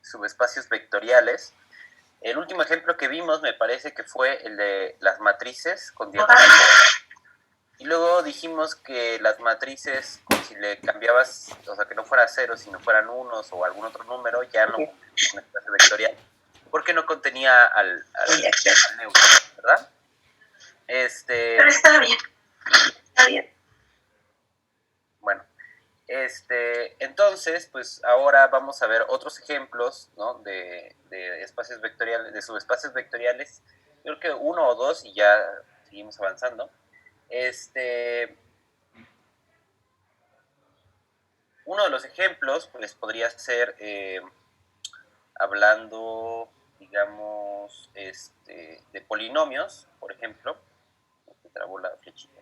subespacios vectoriales. El último ejemplo que vimos me parece que fue el de las matrices con diagonal. Y luego dijimos que las matrices, si le cambiabas, o sea, que no fuera 0, sino fueran unos o algún otro número, ya no cumplía un espacio vectorial, porque no contenía al neutro, ¿verdad? Pero está bien. Está bien. Bueno, entonces, pues ahora vamos a ver otros ejemplos, ¿no? de espacios vectoriales, de subespacios vectoriales. Yo creo que uno o dos y ya seguimos avanzando. Uno de los ejemplos, pues podría ser hablando, digamos, de polinomios, por ejemplo. Me trabó la flechita.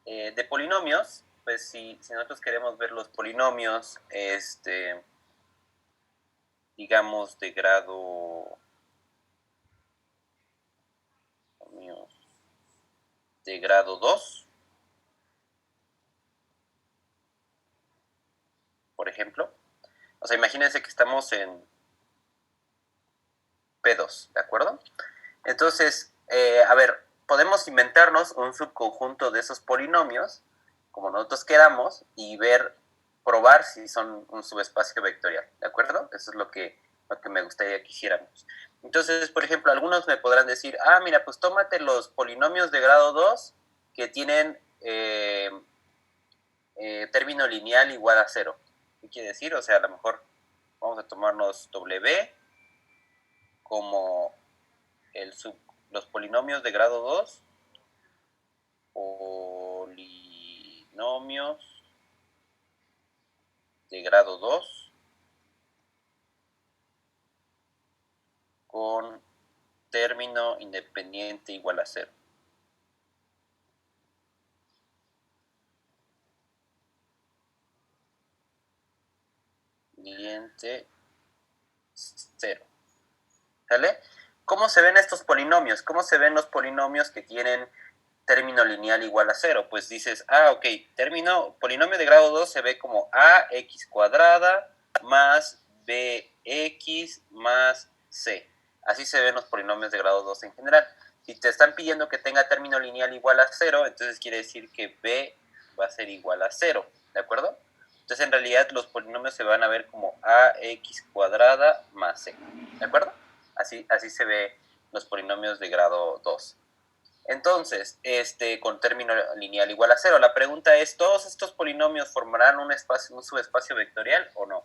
De polinomios, pues si nosotros queremos ver los polinomios, digamos, de grado de grado 2, por ejemplo. O sea, imagínense que estamos en P2, ¿de acuerdo? Entonces, a ver, podemos inventarnos un subconjunto de esos polinomios, como nosotros queramos, y probar si son un subespacio vectorial, ¿de acuerdo? Eso es lo que me gustaría que hiciéramos. Entonces, por ejemplo, algunos me podrán decir, mira, pues tómate los polinomios de grado 2 que tienen término lineal igual a 0. ¿Qué quiere decir? O sea, a lo mejor vamos a tomarnos W como los polinomios de grado 2, polinomios de grado 2 con término independiente igual a 0. Independiente 0. ¿Sale? ¿Cómo se ven estos polinomios? ¿Cómo se ven los polinomios que tienen término lineal igual a 0? Pues dices, ok, polinomio de grado 2 se ve como ax cuadrada más bx más c. Así se ven los polinomios de grado 2 en general. Si te están pidiendo que tenga término lineal igual a 0, entonces quiere decir que b va a ser igual a 0, ¿de acuerdo? Entonces en realidad los polinomios se van a ver como ax cuadrada más c, ¿de acuerdo? Así se ve los polinomios de grado 2. Entonces, con término lineal igual a 0. La pregunta es, ¿todos estos polinomios formarán un subespacio vectorial o no?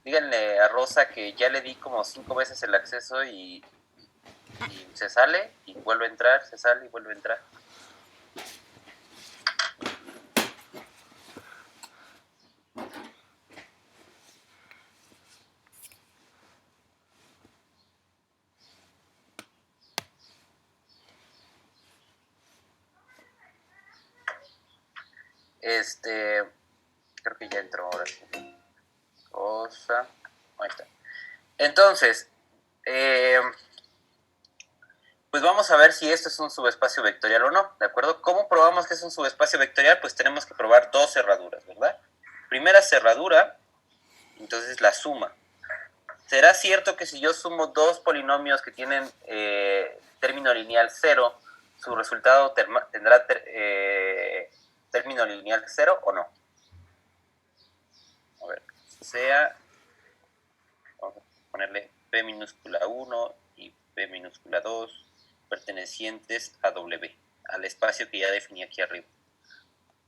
Díganle a Rosa que ya le di como 5 veces el acceso y se sale y vuelve a entrar, se sale y vuelve a entrar. Creo que ya entró ahora sí. Rosa, ahí está. Entonces, pues vamos a ver si esto es un subespacio vectorial o no, ¿de acuerdo? ¿Cómo probamos que es un subespacio vectorial? Pues tenemos que probar dos cerraduras, ¿verdad? Primera cerradura, entonces la suma. ¿Será cierto que si yo sumo dos polinomios que tienen término lineal 0, su resultado tendrá término lineal 0 o no? A ver, vamos a ponerle P minúscula 1 y P minúscula 2 pertenecientes a W, al espacio que ya definí aquí arriba.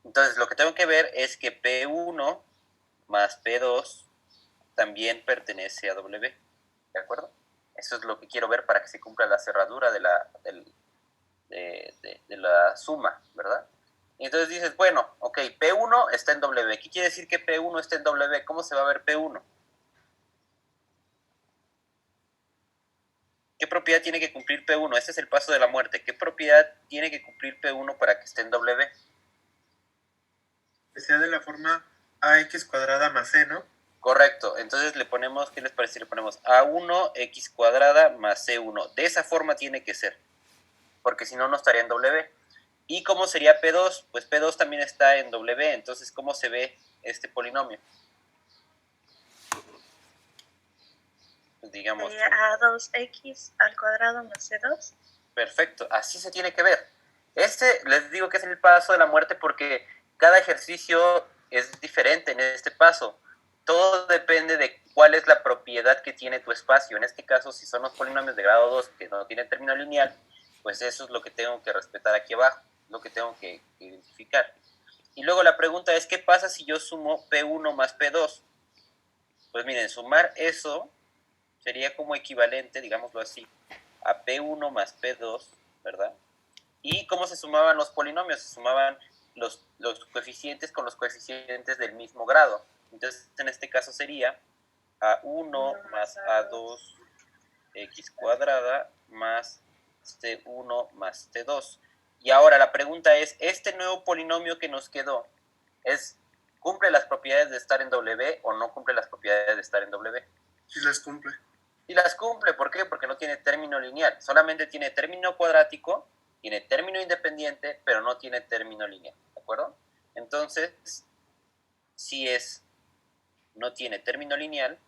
Entonces, lo que tengo que ver es que P1 más P2 también pertenece a W, ¿de acuerdo? Eso es lo que quiero ver para que se cumpla la cerradura de la suma, ¿verdad? Y entonces dices, bueno, ok, P1 está en W. ¿Qué quiere decir que P1 está en W? ¿Cómo se va a ver P1? ¿Qué propiedad tiene que cumplir P1? Este es el paso de la muerte. ¿Qué propiedad tiene que cumplir P1 para que esté en W? Que sea de la forma ax cuadrada más c, ¿no? Correcto. Entonces le ponemos, ¿qué les parece si le ponemos A1 x cuadrada más C1? De esa forma tiene que ser, porque si no, no estaría en W. ¿Y cómo sería P2? Pues P2 también está en W, entonces ¿cómo se ve este polinomio? digamos... Sería A2X al cuadrado más C2. Perfecto, así se tiene que ver. Les digo que es el paso de la muerte porque cada ejercicio es diferente en este paso. Todo depende de cuál es la propiedad que tiene tu espacio. En este caso, si son los polinomios de grado 2 que no tienen término lineal, pues eso es lo que tengo que respetar aquí abajo, lo que tengo que identificar. Y luego la pregunta es, ¿qué pasa si yo sumo P1 más P2? Pues miren, sumar eso sería como equivalente, digámoslo así, a P1 más P2, ¿verdad? ¿Y cómo se sumaban los polinomios? Se sumaban los coeficientes con los coeficientes del mismo grado. Entonces, en este caso sería A1 más A2x cuadrada más C1 más C2. Y ahora la pregunta es, ¿este nuevo polinomio que nos quedó cumple las propiedades de estar en W o no cumple las propiedades de estar en W? Sí las cumple. Y las cumple, ¿por qué? Porque no tiene término lineal, solamente tiene término cuadrático, tiene término independiente, pero no tiene término lineal, ¿de acuerdo? Entonces, si no tiene término lineal,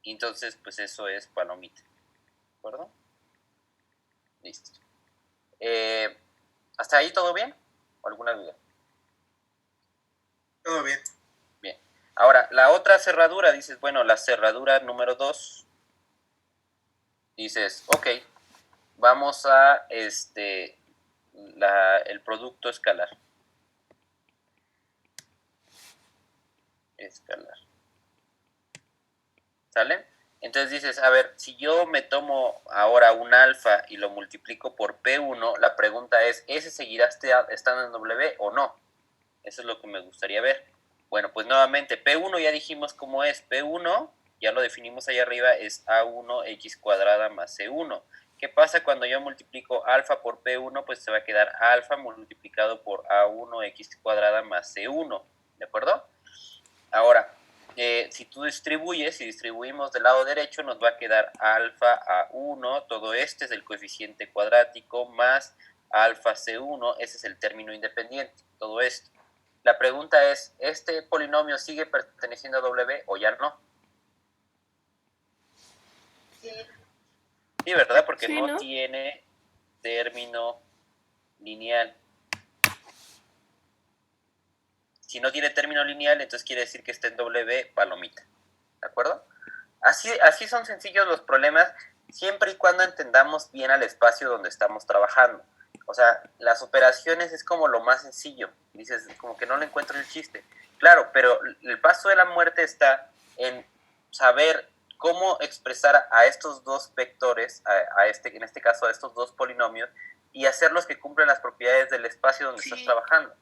entonces pues eso es palomita, ¿de acuerdo? Listo. ¿Hasta ahí todo bien? ¿O alguna duda? Todo bien. Bien. Ahora, la otra cerradura, dices, bueno, la cerradura número 2, dices, ok, vamos a el producto escalar. ¿Sale? Entonces dices, a ver, si yo me tomo ahora un alfa y lo multiplico por P1, la pregunta es, ¿ese seguirá estando en W o no? Eso es lo que me gustaría ver. Bueno, pues nuevamente, P1 ya dijimos cómo es. P1, ya lo definimos ahí arriba, es A1x cuadrada más C1. ¿Qué pasa cuando yo multiplico alfa por P1? Pues se va a quedar alfa multiplicado por A1x cuadrada más C1. ¿De acuerdo? Ahora, si tú distribuimos del lado derecho, nos va a quedar alfa A1, todo este es el coeficiente cuadrático, más alfa C1, ese es el término independiente, todo esto. La pregunta es, ¿este polinomio sigue perteneciendo a W o ya no? Sí, ¿verdad? Porque sí, no tiene término lineal. Si no tiene término lineal, entonces quiere decir que está en W palomita. ¿De acuerdo? Así son sencillos los problemas, siempre y cuando entendamos bien al espacio donde estamos trabajando. O sea, las operaciones es como lo más sencillo. Dices, como que no le encuentro el chiste. Claro, pero el paso de la muerte está en saber cómo expresar a estos dos vectores, en este caso a estos dos polinomios, y hacerlos que cumplen las propiedades del espacio donde estás trabajando.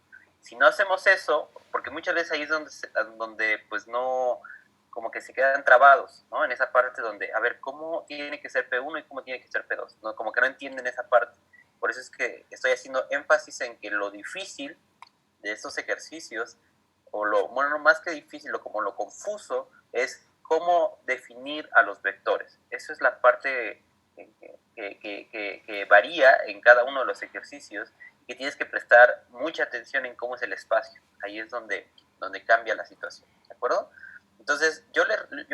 Si no hacemos eso, porque muchas veces ahí es donde pues no, como que se quedan trabados, ¿no? En esa parte donde, a ver, ¿cómo tiene que ser P1 y cómo tiene que ser P2? ¿No? Como que no entienden esa parte. Por eso es que estoy haciendo énfasis en que lo difícil de estos ejercicios, bueno, no más que difícil, como lo confuso, es cómo definir a los vectores. Eso es la parte que varía en cada uno de los ejercicios y que tienes que prestar mucha atención en cómo es el espacio. Ahí es donde cambia la situación, ¿de acuerdo? Entonces, yo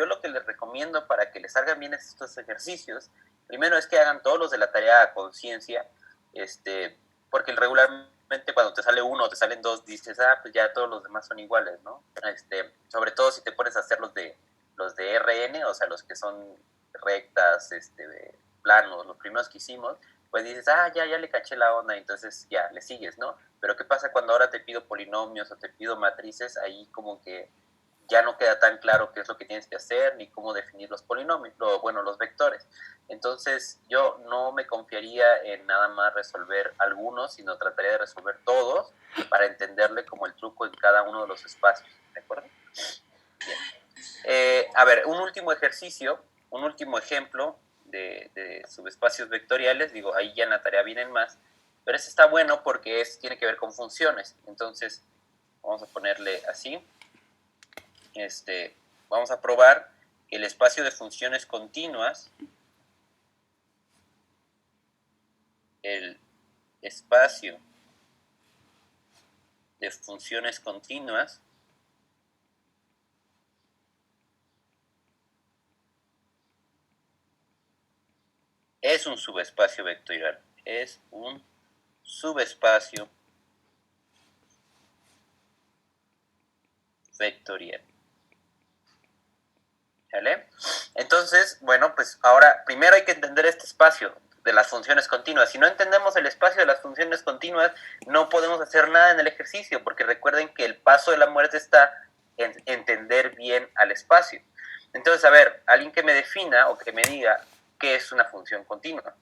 lo que les recomiendo para que les salgan bien estos ejercicios, primero es que hagan todos los de la tarea a conciencia, porque regularmente cuando te sale uno o te salen dos, dices, pues ya todos los demás son iguales, ¿no? Sobre todo si te pones a hacer los de RN, o sea, los que son rectas, planos, los primeros que hicimos, pues dices, ya le caché la onda, entonces ya, le sigues, ¿no? Pero ¿qué pasa cuando ahora te pido polinomios o te pido matrices? Ahí como que ya no queda tan claro qué es lo que tienes que hacer ni cómo definir los polinomios, los vectores. Entonces yo no me confiaría en nada más resolver algunos, sino trataría de resolver todos para entenderle como el truco en cada uno de los espacios, ¿de acuerdo? Bien. A ver, un último ejercicio, un último ejemplo de subespacios vectoriales, digo, ahí ya en la tarea vienen más, pero ese está bueno porque tiene que ver con funciones. Entonces, vamos a ponerle así. Vamos a probar que el espacio de funciones continuas, el espacio de funciones continuas es un subespacio vectorial. Es un subespacio vectorial. ¿Vale? Entonces, bueno, pues ahora primero hay que entender este espacio de las funciones continuas. Si no entendemos el espacio de las funciones continuas, no podemos hacer nada en el ejercicio, porque recuerden que el paso de la muerte está en entender bien al espacio. Entonces, a ver, alguien que me defina o que me diga qué es una función continua.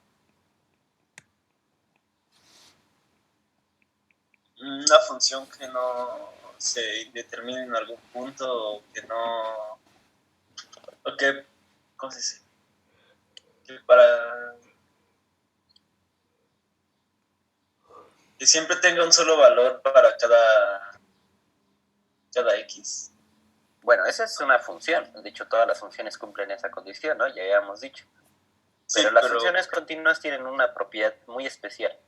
Una función que no se determine en algún punto, o que no... O que, ¿cómo se dice? Que que siempre tenga un solo valor para cada X. Bueno, esa es una función. De hecho, todas las funciones cumplen esa condición, ¿no? Ya habíamos dicho. Pero las funciones continuas tienen una propiedad muy especial.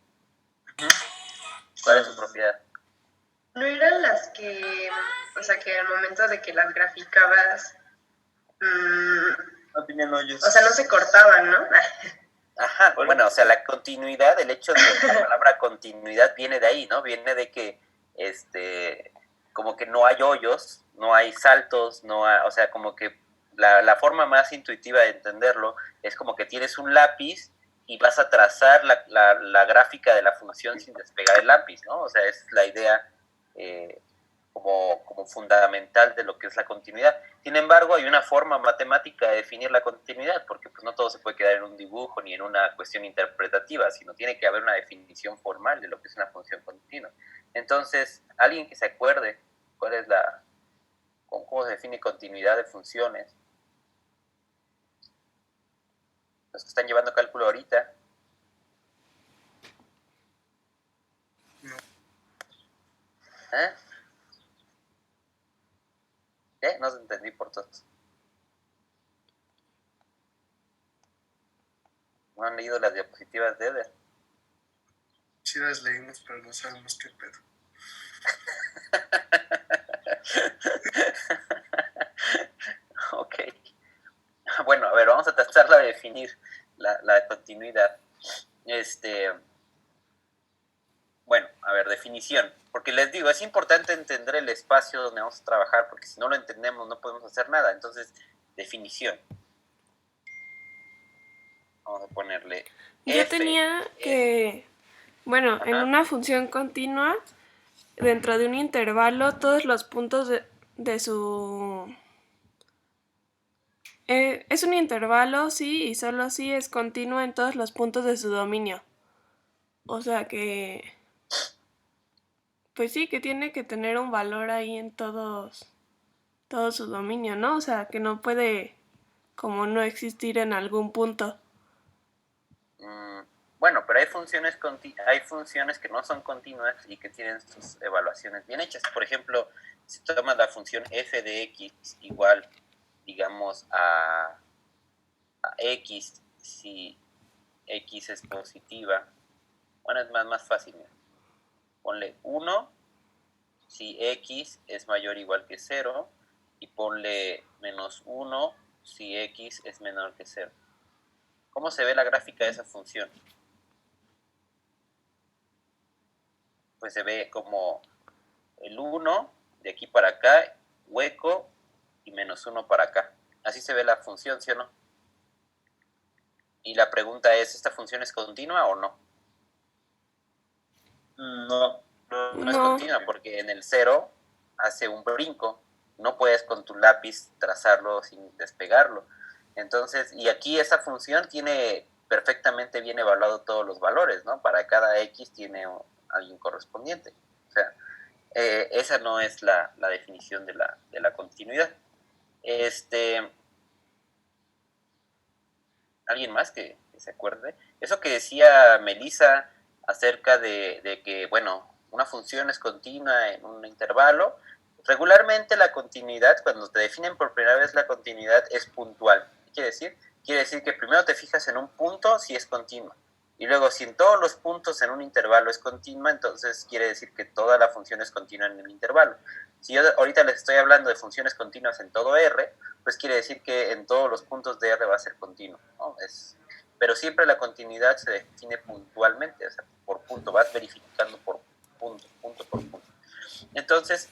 ¿Cuál es su propiedad? ¿No eran las que, o sea, que al momento de que las graficabas, No tenían hoyos? o sea, no se cortaban, ¿no? Ajá, bueno, o sea, la continuidad, el hecho de la palabra continuidad viene de ahí, ¿no? Viene de que, como que no hay hoyos, no hay saltos, no hay, o sea, como que la forma más intuitiva de entenderlo es como que tienes un lápiz y vas a trazar la gráfica de la función sin despegar el lápiz, ¿no? O sea, es la idea como fundamental de lo que es la continuidad. Sin embargo, hay una forma matemática de definir la continuidad, porque pues, no todo se puede quedar en un dibujo ni en una cuestión interpretativa, sino tiene que haber una definición formal de lo que es una función continua. Entonces, alguien que se acuerde cuál es cómo se define continuidad de funciones. Los que están llevando cálculo ahorita. No. ¿Eh? No se entendí por todos. ¿No han leído las diapositivas de Eder? Sí las leímos, pero no sabemos qué pedo. Ok. Bueno, a ver, vamos a tratar de definir la continuidad. Bueno, a ver, definición. Porque les digo, es importante entender el espacio donde vamos a trabajar, porque si no lo entendemos no podemos hacer nada. Entonces, definición. Vamos a ponerle Yo F. tenía que, bueno, Ajá. en una función continua, dentro de un intervalo, todos los puntos de su... es un intervalo, sí, y solo sí es continua en todos los puntos de su dominio. O sea que... Pues sí, que tiene que tener un valor ahí en todo su dominio, ¿no? O sea, que no puede como no existir en algún punto. Bueno, pero hay funciones que no son continuas y que tienen sus evaluaciones bien hechas. Por ejemplo, si tomas la función f de x igual, digamos, a x, si x es positiva, bueno, es más fácil. Mira. Ponle 1 si x es mayor o igual que 0 y ponle menos 1 si x es menor que 0. ¿Cómo se ve la gráfica de esa función? Pues se ve como el 1 de aquí para acá, hueco, y menos 1 para acá. Así se ve la función, ¿sí o no? Y la pregunta es, ¿esta función es continua o no? No. No es continua porque en el 0 hace un brinco. No puedes con tu lápiz trazarlo sin despegarlo. Entonces, y aquí esa función tiene perfectamente bien evaluado todos los valores, ¿no? Para cada x tiene alguien correspondiente. O sea, esa no es la definición de la continuidad. ¿Alguien más que se acuerde? Eso que decía Melissa acerca de que, bueno, una función es continua en un intervalo. Regularmente la continuidad, cuando te definen por primera vez la continuidad, es puntual. ¿Qué quiere decir? Quiere decir que primero te fijas en un punto si es continua. Y luego, si en todos los puntos en un intervalo es continua, entonces quiere decir que toda la función es continua en el intervalo. Si yo ahorita les estoy hablando de funciones continuas en todo R, pues quiere decir que en todos los puntos de R va a ser continuo, ¿no? Pero siempre la continuidad se define puntualmente, o sea, por punto, vas verificando por punto por punto. Entonces,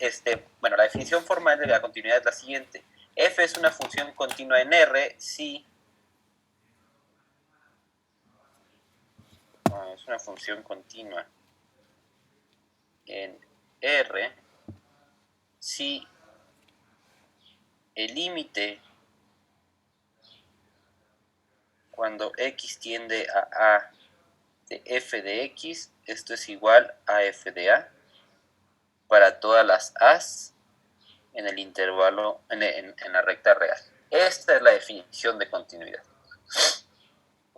bueno, la definición formal de la continuidad es la siguiente. F es una función continua en R si... es una función continua en R si el límite cuando x tiende a de f de x, esto es igual a f de a para todas las a's en el intervalo, en la recta real. Esta es la definición de continuidad.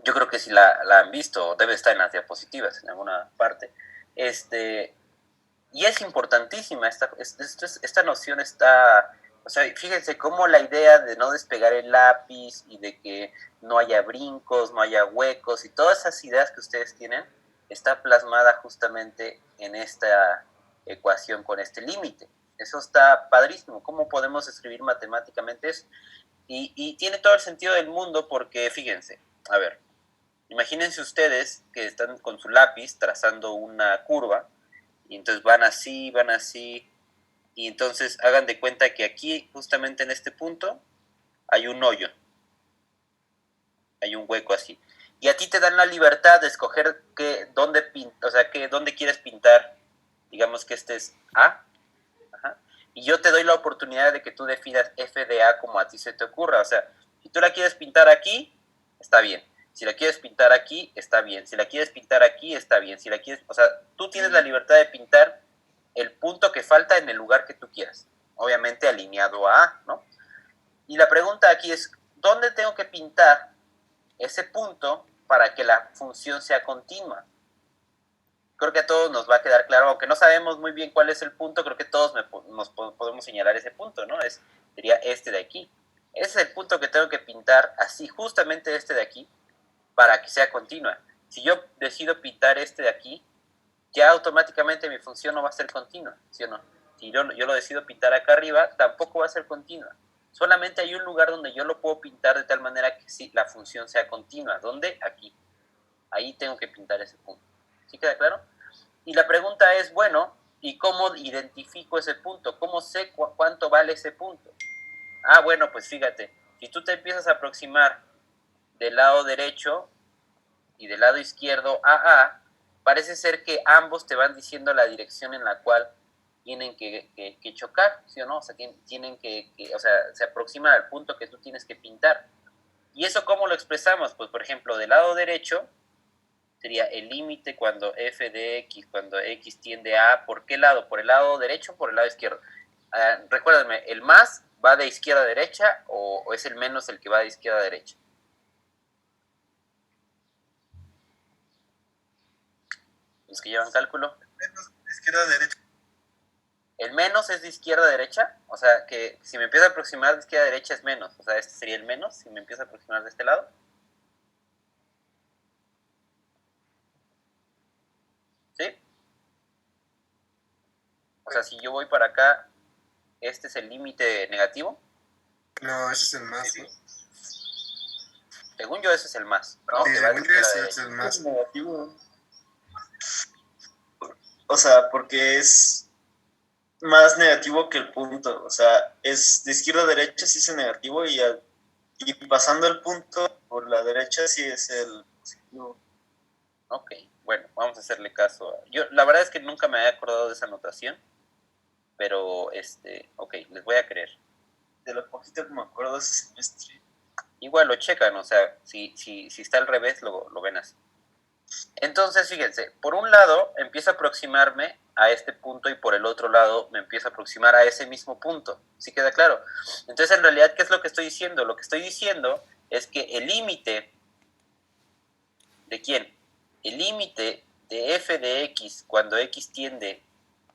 Yo creo que si la han visto, debe estar en las diapositivas en alguna parte. Y es importantísima, esta noción está... O sea, fíjense cómo la idea de no despegar el lápiz y de que no haya brincos, no haya huecos y todas esas ideas que ustedes tienen está plasmada justamente en esta ecuación con este límite. Eso está padrísimo. ¿Cómo podemos escribir matemáticamente eso? Y tiene todo el sentido del mundo porque, fíjense, a ver, imagínense ustedes que están con su lápiz trazando una curva y entonces van así, y entonces hagan de cuenta que aquí, justamente en este punto, hay un hoyo, hay un hueco así. Y a ti te dan la libertad de escoger dónde quieres pintar. Digamos que este es A. Ajá. Y yo te doy la oportunidad de que tú definas f de A como a ti se te ocurra. O sea, si tú la quieres pintar aquí, está bien. Si la quieres pintar aquí, está bien. Si la quieres pintar aquí, está bien. Si la quieres, o sea, tú tienes la libertad de pintar el punto que falta en el lugar que tú quieras. Obviamente alineado a A, ¿no? Y la pregunta aquí es, ¿dónde tengo que pintar ese punto para que la función sea continua? Creo que a todos nos va a quedar claro, aunque no sabemos muy bien cuál es el punto, creo que todos nos podemos señalar ese punto, ¿no? Sería este de aquí. Ese es el punto que tengo que pintar así, justamente este de aquí, para que sea continua. Si yo decido pintar este de aquí, ya automáticamente mi función no va a ser continua, ¿sí o no? Si yo lo decido pintar acá arriba, tampoco va a ser continua. Solamente hay un lugar donde yo lo puedo pintar de tal manera que sí, la función sea continua. ¿Dónde? Aquí. Ahí tengo que pintar ese punto. ¿Sí queda claro? Y la pregunta es, bueno, ¿y cómo identifico ese punto? ¿Cómo sé cuánto vale ese punto? Ah, bueno, pues fíjate, si tú te empiezas a aproximar del lado derecho y del lado izquierdo a A, parece ser que ambos te van diciendo la dirección en la cual tienen que chocar, ¿sí o no? O sea, o sea, se aproximan al punto que tú tienes que pintar. ¿Y eso cómo lo expresamos? Pues, por ejemplo, del lado derecho sería el límite cuando f de x, cuando x tiende a A, ¿por qué lado? ¿Por el lado derecho o por el lado izquierdo? Recuérdenme, ¿el más va de izquierda a derecha o es el menos el que va de izquierda a derecha? Los que llevan cálculo. Menos de izquierda a derecha. El menos es de izquierda a derecha, o sea que si me empiezo a aproximar de izquierda a derecha es menos, o sea, este sería el menos, si me empiezo a aproximar de este lado. ¿Sí? O sea, si yo voy para acá, este es el límite negativo. No, ese es el más, ¿no? Según yo, ese es el más, ¿no? Sí, Que va de según yo izquierda a ese derecha. es el más. Es negativo. O sea, porque es más negativo que el punto. O sea, es de izquierda a derecha sí es el negativo y pasando el punto por la derecha sí es el positivo. Ok, bueno, vamos a hacerle caso. Yo, la verdad es que nunca me había acordado de esa notación, pero, ok, les voy a creer. De lo poquito que me acuerdo de ese semestre. Igual lo checan, o sea, si está al revés, lo ven así. Entonces, fíjense, por un lado empiezo a aproximarme a este punto y por el otro lado me empiezo a aproximar a ese mismo punto. ¿Sí queda claro? Entonces, en realidad, ¿qué es lo que estoy diciendo? Lo que estoy diciendo es que el límite ¿de quién? El límite de f de x cuando x tiende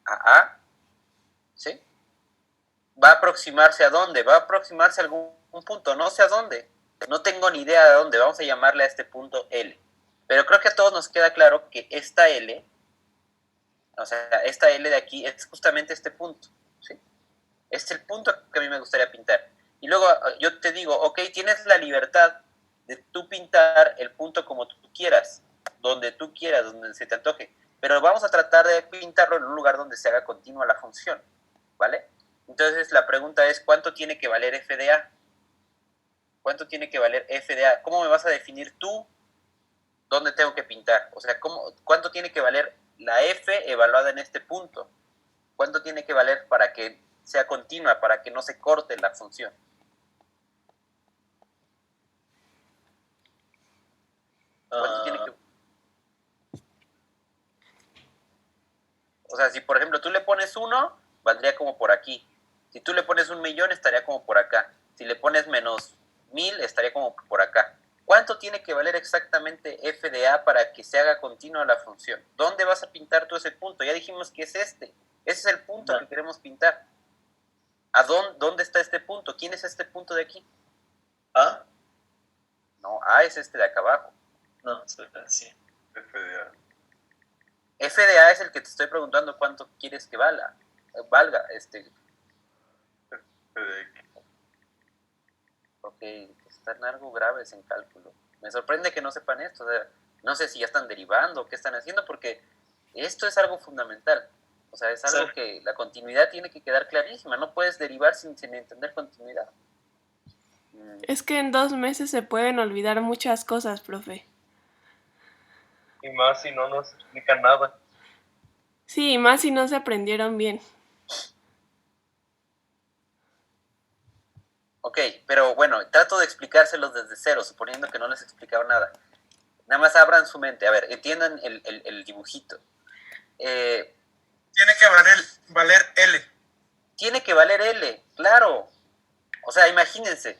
a A, ¿sí? Va a aproximarse a dónde? Va a aproximarse a algún punto, no sé a dónde. No tengo ni idea de dónde. Vamos a llamarle a este punto L. Pero creo que a todos nos queda claro que esta L, o sea, esta L de aquí es justamente este punto, ¿sí? Es el punto que a mí me gustaría pintar. Y luego yo te digo, ok, tienes la libertad de tú pintar el punto como tú quieras, donde se te antoje. Pero vamos a tratar de pintarlo en un lugar donde se haga continua la función, ¿vale? Entonces la pregunta es, ¿cuánto tiene que valer f de a? ¿Cuánto tiene que valer f de a? ¿Cómo me vas a definir tú dónde tengo que pintar? O sea, ¿cuánto tiene que valer la f evaluada en este punto? ¿Cuánto tiene que valer para que sea continua, para que no se corte la función? ¿Cuánto tiene que...? O sea, si por ejemplo tú le pones 1, valdría como por aquí. Si tú le pones 1.000.000, estaría como por acá. Si le pones menos 1.000, estaría como por acá. ¿Cuánto tiene que valer exactamente f de a para que se haga continua la función? ¿Dónde vas a pintar tú ese punto? Ya dijimos que es este. Ese es el punto que queremos pintar. ¿Dónde está este punto? ¿Quién es este punto de aquí? ¿A? No, A es este de acá abajo. No, sí. FDA. F de A es el que te estoy preguntando cuánto quieres que valga. FDX. Ok, están algo graves en cálculo. Me sorprende que no sepan esto. O sea, no sé si ya están derivando, qué están haciendo, porque esto es algo fundamental. O sea, es algo que la continuidad tiene que quedar clarísima. No puedes derivar sin entender continuidad. Es que en 2 meses se pueden olvidar muchas cosas, profe. Y más si no nos explican nada. Sí, más si no se aprendieron bien. Ok, pero bueno, trato de explicárselos desde cero, suponiendo que no les he explicado nada. Nada más abran su mente. A ver, entiendan el dibujito. Tiene que valer L. Tiene que valer L, claro. O sea, imagínense,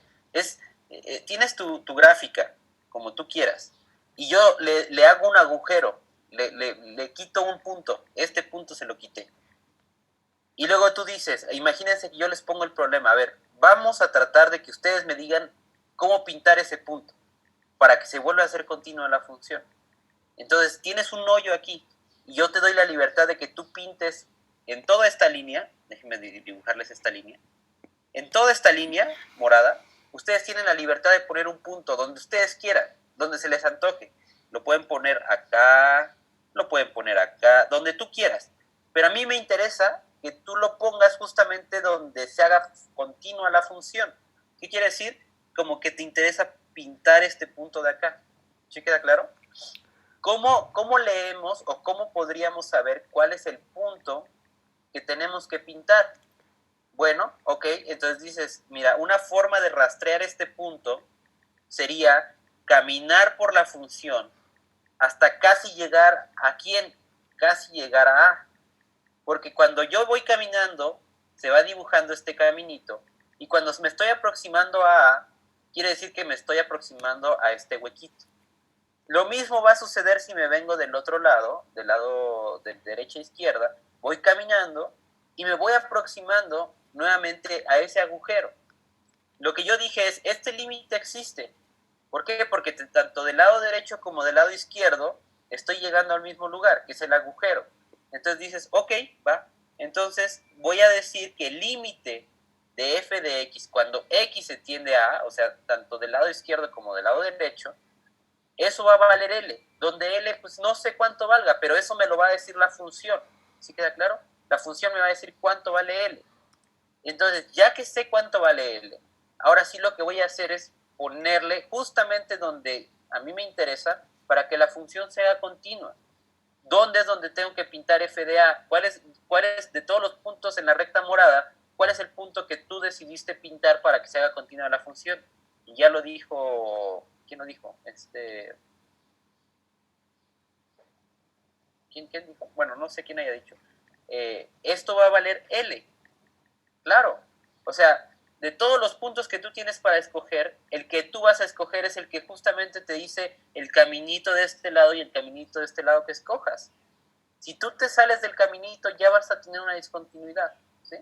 tienes tu gráfica, como tú quieras, y yo le hago un agujero, le quito un punto, este punto se lo quité. Y luego tú dices, imagínense que yo les pongo el problema, a ver, vamos a tratar de que ustedes me digan cómo pintar ese punto, para que se vuelva a hacer continua la función. Entonces, tienes un hoyo aquí, y yo te doy la libertad de que tú pintes en toda esta línea, déjenme dibujarles esta línea, en toda esta línea morada, ustedes tienen la libertad de poner un punto donde ustedes quieran, donde se les antoje. Lo pueden poner acá, lo pueden poner acá, donde tú quieras. Pero a mí me interesa que tú lo pongas justamente donde se haga continua la función. ¿Qué quiere decir? Como que te interesa pintar este punto de acá. ¿Sí queda claro? ¿Cómo leemos o cómo podríamos saber cuál es el punto que tenemos que pintar? Bueno, ok, entonces dices, mira, una forma de rastrear este punto sería caminar por la función hasta casi llegar a quién, casi llegar a A. Porque cuando yo voy caminando, se va dibujando este caminito, y cuando me estoy aproximando a A, quiere decir que me estoy aproximando a este huequito. Lo mismo va a suceder si me vengo del otro lado, del lado de derecha a izquierda, voy caminando y me voy aproximando nuevamente a ese agujero. Lo que yo dije es, este límite existe. ¿Por qué? Porque tanto del lado derecho como del lado izquierdo estoy llegando al mismo lugar, que es el agujero. Entonces dices, ok, va. Entonces voy a decir que el límite de f de x, cuando x se tiende a A, o sea, tanto del lado izquierdo como del lado derecho, eso va a valer L, donde L pues no sé cuánto valga, pero eso me lo va a decir la función. ¿Sí queda claro? La función me va a decir cuánto vale L. Entonces, ya que sé cuánto vale L, ahora sí lo que voy a hacer es ponerle justamente donde a mí me interesa para que la función sea continua. ¿Dónde es donde tengo que pintar f de a? ¿Cuál es de todos los puntos en la recta morada, cuál es el punto que tú decidiste pintar para que se haga continua la función? Y ya lo dijo... ¿Quién lo dijo? ¿Quién dijo? Bueno, no sé quién haya dicho. Esto va a valer L. Claro. O sea, de todos los puntos que tú tienes para escoger, el que tú vas a escoger es el que justamente te dice el caminito de este lado y el caminito de este lado que escojas. Si tú te sales del caminito, ya vas a tener una discontinuidad, ¿sí?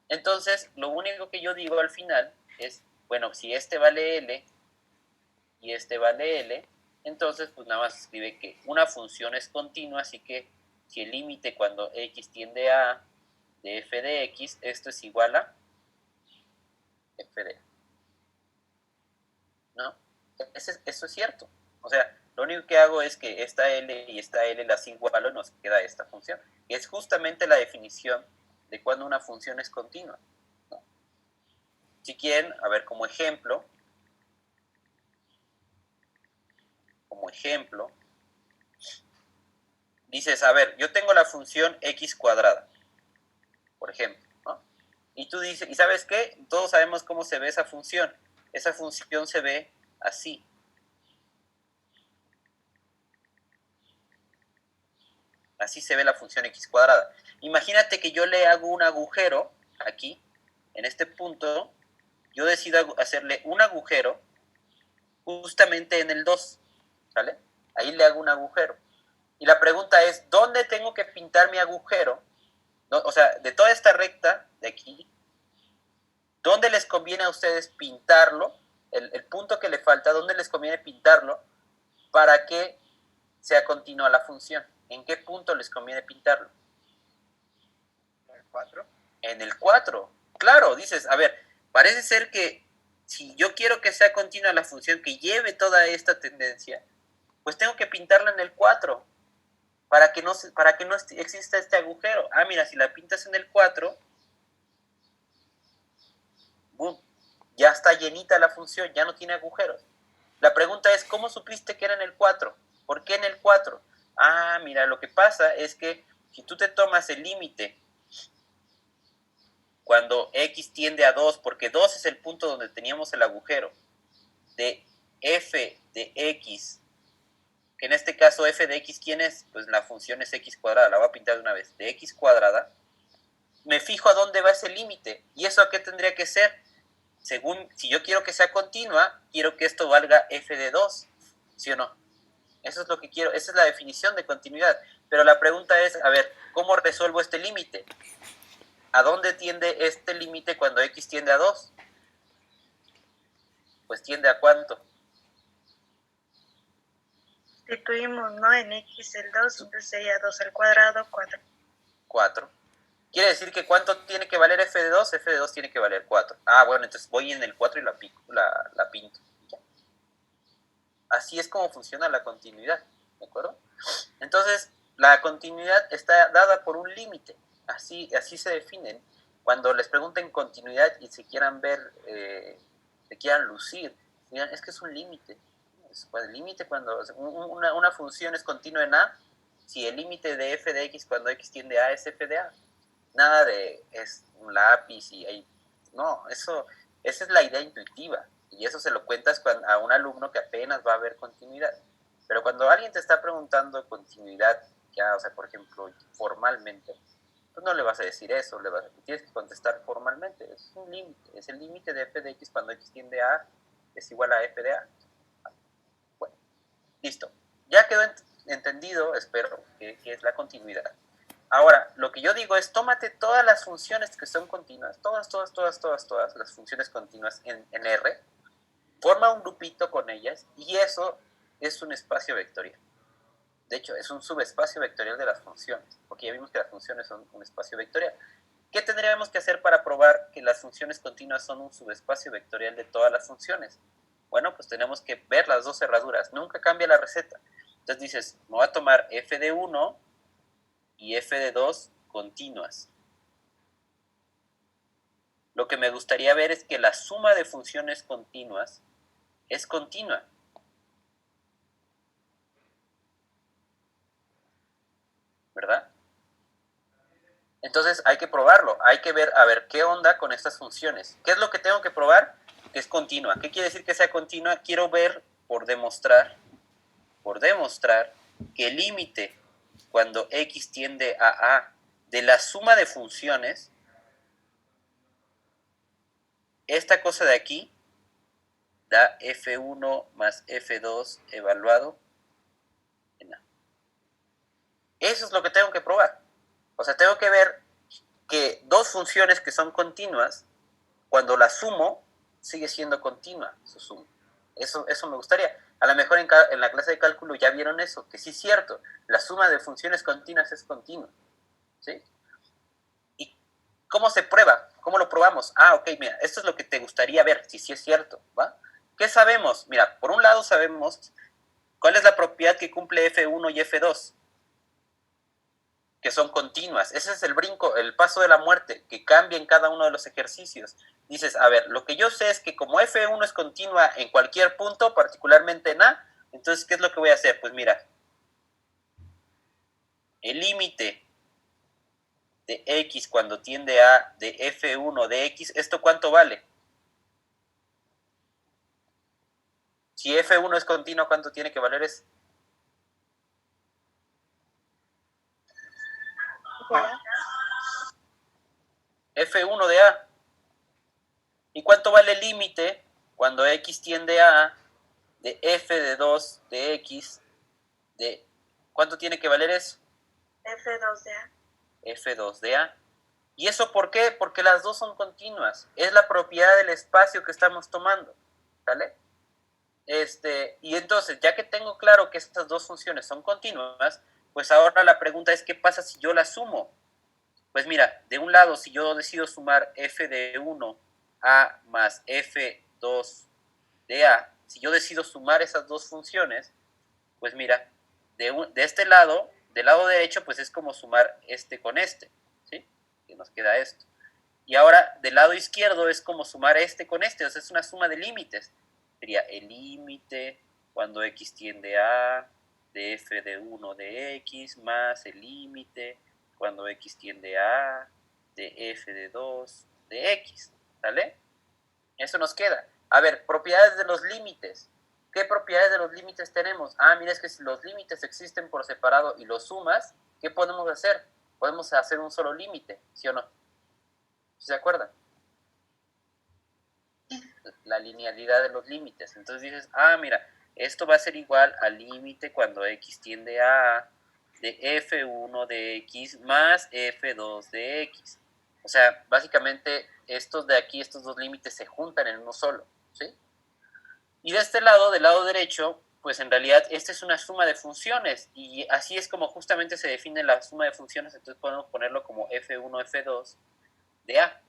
Entonces, lo único que yo digo al final es, bueno, si este vale L y este vale L, Entonces, pues nada más escribe que una función es continua, así que si el límite cuando x tiende a de f de x, esto es igual a f de a. ¿No? Eso es cierto. O sea, lo único que hago es que esta L y esta L las igualo y nos queda esta función. Y es justamente la definición de cuando una función es continua, ¿no? Si quieren, a ver, como ejemplo, dices, a ver, yo tengo la función x cuadrada, por ejemplo, ¿no? Y tú dices, ¿y sabes qué? Todos sabemos cómo se ve esa función. Esa función se ve así. Así se ve la función x cuadrada. Imagínate que yo le hago un agujero aquí, en este punto, yo decido hacerle un agujero justamente en el 2, ¿sale? Ahí le hago un agujero. Y la pregunta es, ¿dónde tengo que pintar mi agujero? ¿No? O sea, de toda esta recta de aquí, ¿dónde les conviene a ustedes pintarlo? El punto que le falta, ¿dónde les conviene pintarlo para que sea continua la función? ¿En qué punto les conviene pintarlo? ¿En el 4? En el 4. Claro, dices, a ver, parece ser que si yo quiero que sea continua la función, que lleve toda esta tendencia, pues tengo que pintarla en el 4 para que no exista este agujero. Ah, mira, si la pintas en el 4, boom, ya está llenita la función, ya no tiene agujeros. La pregunta es, ¿cómo supiste que era en el 4? ¿Por qué en el 4? Ah, mira, lo que pasa es que si tú te tomas el límite cuando x tiende a 2, porque 2 es el punto donde teníamos el agujero, de f de x, que en este caso f de x, ¿quién es? Pues la función es x cuadrada, la voy a pintar de una vez, de x cuadrada, me fijo a dónde va ese límite, ¿y eso a qué tendría que ser? Según, si yo quiero que sea continua, quiero que esto valga f de 2, ¿sí o no? Eso es lo que quiero, esa es la definición de continuidad, pero la pregunta es, a ver, ¿cómo resuelvo este límite? ¿A dónde tiende este límite cuando x tiende a 2? Pues tiende a ¿cuánto? Sustituimos, ¿no? En x el 2, entonces sería 2 al cuadrado, 4. 4. Quiere decir que ¿cuánto tiene que valer f de 2? F de 2 tiene que valer 4. Ah, bueno, entonces voy en el 4 y la pinto. Ya. Así es como funciona la continuidad, ¿de acuerdo? Entonces, la continuidad está dada por un límite. Así se definen. Cuando les pregunten continuidad y se quieran ver, se quieran lucir, digan, es que es un límite. El límite cuando una función es continua en A, si el límite de f de x cuando x tiende a es f de a. Nada de es un lápiz y ahí. No, esa es la idea intuitiva. Y eso se lo cuentas a un alumno que apenas va a ver continuidad. Pero cuando alguien te está preguntando continuidad, ya, o sea, por ejemplo, formalmente, pues no le vas a decir eso, tienes que contestar formalmente. Es un límite, es el límite de f de x cuando x tiende a A es igual a f de a. Bueno, listo. Ya quedó entendido, espero, que es la continuidad. Ahora, lo que yo digo es, tómate todas las funciones que son continuas, todas las funciones continuas en R, forma un grupito con ellas y eso es un espacio vectorial. De hecho, es un subespacio vectorial de las funciones, porque ya vimos que las funciones son un espacio vectorial. ¿Qué tendríamos que hacer para probar que las funciones continuas son un subespacio vectorial de todas las funciones? Bueno, pues tenemos que ver las dos cerraduras, nunca cambia la receta. Entonces dices, me voy a tomar f de 1 y f de 2 continuas. Lo que me gustaría ver es que la suma de funciones continuas es continua. ¿Verdad? Entonces hay que probarlo, hay que ver, a ver, ¿qué onda con estas funciones? ¿Qué es lo que tengo que probar? Que es continua. ¿Qué quiere decir que sea continua? Quiero ver, por demostrar que el límite cuando x tiende a A de la suma de funciones, esta cosa de aquí da f1 más f2 evaluado en A. Eso es lo que tengo que probar. O sea, tengo que ver que dos funciones que son continuas, cuando las sumo, sigue siendo continua su suma. Eso me gustaría. A lo mejor en la clase de cálculo ya vieron eso, que sí es cierto, la suma de funciones continuas es continua, ¿sí? ¿Y cómo se prueba? ¿Cómo lo probamos? Ah, ok, mira, esto es lo que te gustaría ver, si sí es cierto, ¿va? ¿Qué sabemos? Mira, por un lado sabemos cuál es la propiedad que cumple F1 y F2, que son continuas. Ese es el brinco, el paso de la muerte, que cambia en cada uno de los ejercicios. Dices, a ver, lo que yo sé es que como F1 es continua en cualquier punto, particularmente en A, entonces, ¿qué es lo que voy a hacer? Pues mira, el límite de X cuando tiende a de F1 de X, ¿esto cuánto vale? Si F1 es continua, ¿cuánto tiene que valer eso? F1 de A. ¿Y cuánto vale el límite cuando X tiende a A de F de 2 de X de... ¿Cuánto tiene que valer eso? F2 de A. F2 de A. ¿Y eso por qué? Porque las dos son continuas. Es la propiedad del espacio que estamos tomando. ¿Vale? Y entonces, ya que tengo claro que estas dos funciones son continuas, pues ahora la pregunta es, ¿qué pasa si yo las sumo? Pues mira, de un lado, si yo decido sumar f de 1 a más f2 de a, si yo decido sumar esas dos funciones, pues mira, de este lado, del lado derecho, pues es como sumar este con este, ¿sí? Que nos queda esto. Y ahora, del lado izquierdo es como sumar este con este, o sea, es una suma de límites. Sería el límite cuando x tiende a de f de 1 de x más el límite cuando x tiende a de f de 2 de x, ¿sale? Eso nos queda. A ver, propiedades de los límites. ¿Qué propiedades de los límites tenemos? Ah, mira, es que si los límites existen por separado y los sumas, ¿qué podemos hacer? Podemos hacer un solo límite, ¿sí o no? ¿Sí se acuerdan? La linealidad de los límites. Entonces dices, ah, mira, esto va a ser igual al límite cuando x tiende a de f1 de x más f2 de x. O sea, básicamente estos de aquí, estos dos límites se juntan en uno solo, ¿sí? Y de este lado, del lado derecho, pues en realidad esta es una suma de funciones y así es como justamente se define la suma de funciones, entonces podemos ponerlo como f1, f2 de a.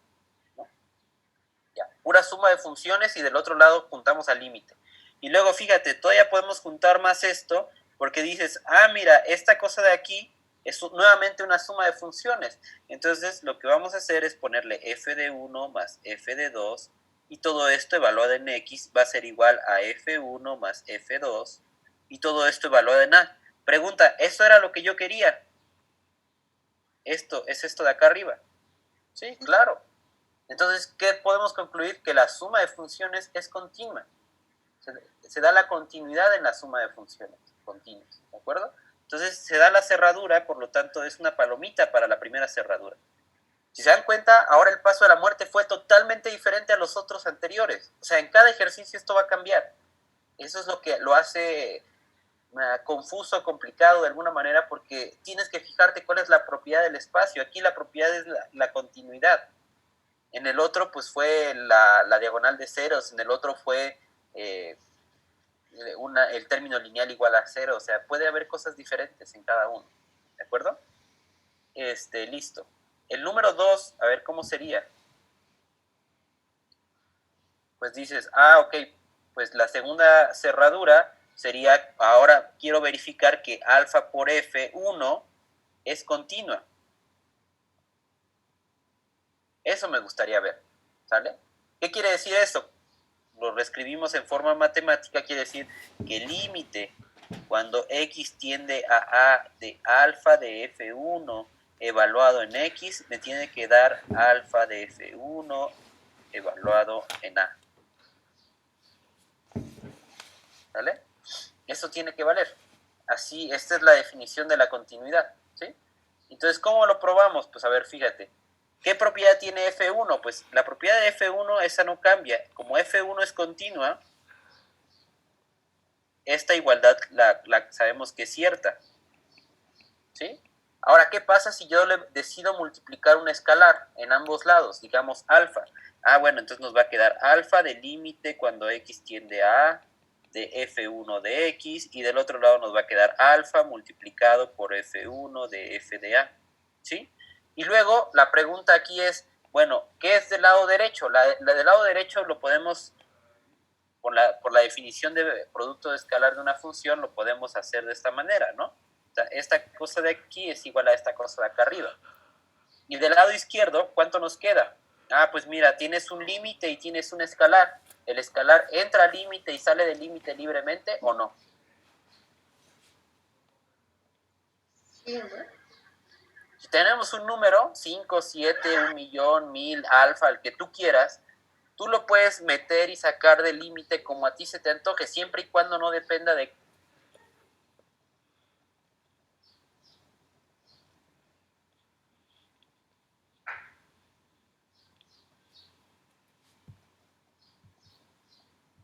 Ya, pura suma de funciones y del otro lado juntamos al límite. Y luego fíjate, todavía podemos juntar más esto porque dices, ah, mira, esta cosa de aquí es nuevamente una suma de funciones. Entonces lo que vamos a hacer es ponerle f de 1 más f de 2 y todo esto evaluado en x va a ser igual a f1 más f2 y todo esto evaluado en a. Pregunta, ¿esto era lo que yo quería? Esto es esto de acá arriba. Sí, claro. Entonces, ¿qué podemos concluir? Que la suma de funciones es continua. Se da la continuidad en la suma de funciones continuas, ¿de acuerdo? Entonces, se da la cerradura, por lo tanto, es una palomita para la primera cerradura. Si se dan cuenta, ahora el paso de la muerte fue totalmente diferente a los otros anteriores. O sea, en cada ejercicio esto va a cambiar. Eso es lo que lo hace confuso, complicado de alguna manera, porque tienes que fijarte cuál es la propiedad del espacio. Aquí la propiedad es la continuidad. En el otro, pues fue la diagonal de ceros. En el otro fue el término lineal igual a cero. O sea, puede haber cosas diferentes en cada uno. ¿De acuerdo? Listo. El número 2, a ver cómo sería. Pues dices, ah, ok, pues la segunda cerradura sería, ahora quiero verificar que alfa por F1 es continua. Eso me gustaría ver, ¿sale? ¿Qué quiere decir eso? Lo reescribimos en forma matemática, quiere decir que el límite cuando x tiende a de alfa de F1 evaluado en x, me tiene que dar alfa de F1 evaluado en a. ¿Vale? Eso tiene que valer. Así, esta es la definición de la continuidad, ¿sí? Entonces, ¿cómo lo probamos? Pues a ver, fíjate. ¿Qué propiedad tiene F1? Pues la propiedad de F1, esa no cambia. Como F1 es continua, esta igualdad la sabemos que es cierta, ¿sí? Ahora, ¿qué pasa si yo le decido multiplicar un escalar en ambos lados? Digamos alfa. Ah, bueno, entonces nos va a quedar alfa del límite cuando x tiende a de f1 de x, y del otro lado nos va a quedar alfa multiplicado por f1 de f de a, ¿sí? Y luego la pregunta aquí es, bueno, ¿qué es del lado derecho? La del lado derecho lo podemos, por la definición de producto escalar de una función, lo podemos hacer de esta manera, ¿no? O sea, esta cosa de aquí es igual a esta cosa de acá arriba. Y del lado izquierdo, ¿cuánto nos queda? Ah, pues mira, tienes un límite y tienes un escalar. ¿El escalar entra al límite y sale del límite libremente o no? Sí, ¿no? Si tenemos un número, 5, 7, 1 millón, 1000, alfa, el que tú quieras, tú lo puedes meter y sacar del límite como a ti se te antoje, siempre y cuando no dependa de